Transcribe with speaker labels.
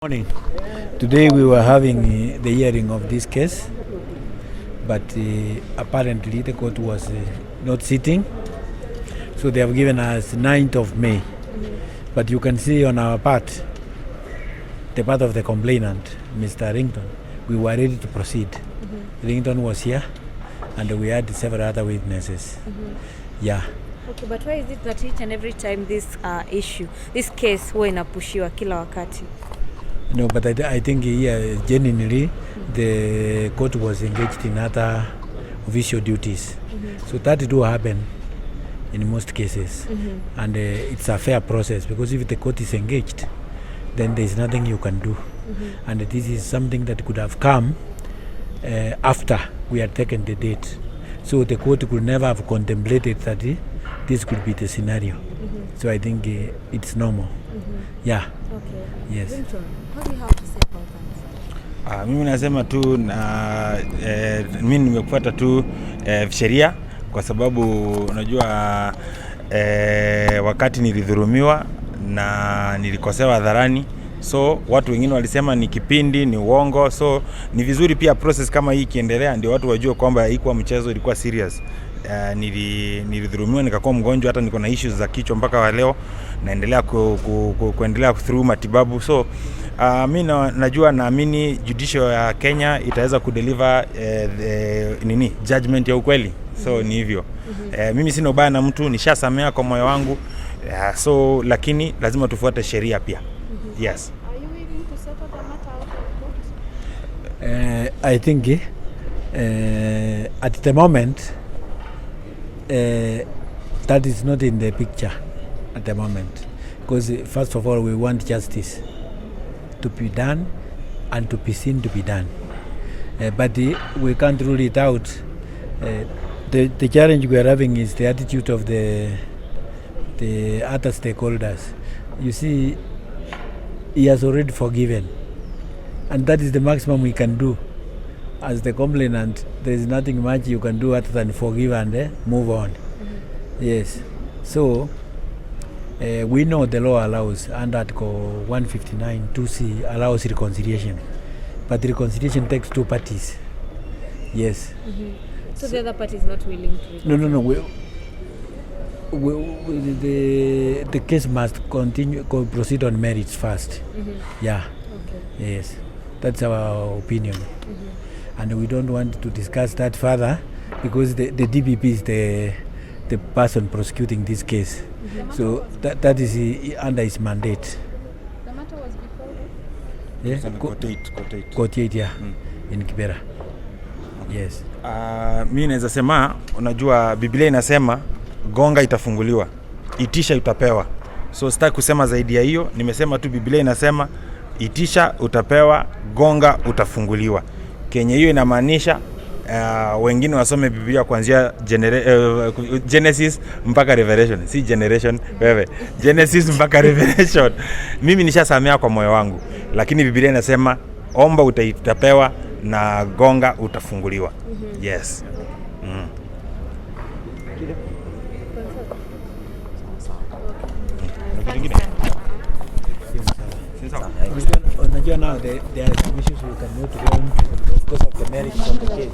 Speaker 1: Morning. Today we were having the hearing of this case, but apparently the court was not sitting, so they have given us 9th of May. But you can see on our part, the part of the complainant, Mr. Ringtone, we were ready to proceed. Ringtone was here, and we had several other witnesses. Yeah.
Speaker 2: Okay, but why is it that each and every time this case huwa inapushiwa kila wakati?
Speaker 1: No, but I think here genuinely the court was engaged in other official duties. So that do happen in most cases. And it's a fair process, because if the court is engaged, then there's nothing you can do. And this is something that could have come after we had taken the date. So the court could never have contemplated that this could be the scenario. So I think it's normal. Yeah.
Speaker 2: Okay.
Speaker 1: Yes.
Speaker 2: Ringtone, what do you have to say about that?
Speaker 3: Mimi nasema tu mimi nimekufuata tu sheria, kwa sababu unajua wakati nilidhulumiwa na nilikosewa hadharani, so watu wengine walisema ni kipindi, ni uongo, so ni vizuri pia process kama hii kiendelea ndio watu wajue kwamba haikuwa mchezo, ilikuwa serious. Nilidhulumiwa, nikakuwa mgonjwa, hata niko na issues za kichwa mpaka wa leo, naendelea kuendelea through matibabu. So mimi naamini judicial ya Kenya itaweza kudeliver judgment ya ukweli. So ni hivyo. Mimi sina ubaya na mtu, nishasamea kwa moyo wangu. So lakini lazima tufuate sheria pia. Yes.
Speaker 2: Are you willing to settle the matter out of court?
Speaker 1: I think at the moment that is not in the picture at the moment, because first of all we want justice to be done and to be seen to be done, but we can't rule it out. The challenge we are having is the attitude of the other stakeholders. You see, he has already forgiven, and that is the maximum we can do. As the complainant, there is nothing much you can do other than forgive and move on. Yes. So we know the law allows, under Article 159 2C allows reconciliation, but reconciliation takes two parties. Yes.
Speaker 2: So the other party is not willing to?
Speaker 1: No. The case must proceed on merits first. Yeah. Okay. Yes. That's our opinion. And we don't want to discuss that further, because the DPP is the person prosecuting this case. So that is under his mandate.
Speaker 2: The matter was before?
Speaker 1: Yeah? Court 8, yeah. In Kibera. Yes.
Speaker 3: Mimi naweza sema, unajua Biblia inasema gonga itafunguliwa, itisha utapewa. So sitaki kusema zaidi ya hiyo, nimesema tu Biblia inasema itisha utapewa, gonga utafunguliwa. Kenya hiyo inamaanisha wengine wasome Biblia kuanzia Genesis mpaka Revelation, si generation wewe, Genesis mpaka Revelation. Mimi nishasamea kwa moyo wangu, lakini Biblia inasema omba utapewa na gonga utafunguliwa. Yes.
Speaker 1: Unajua now there are some issues we cannot go into because of the merits of the case.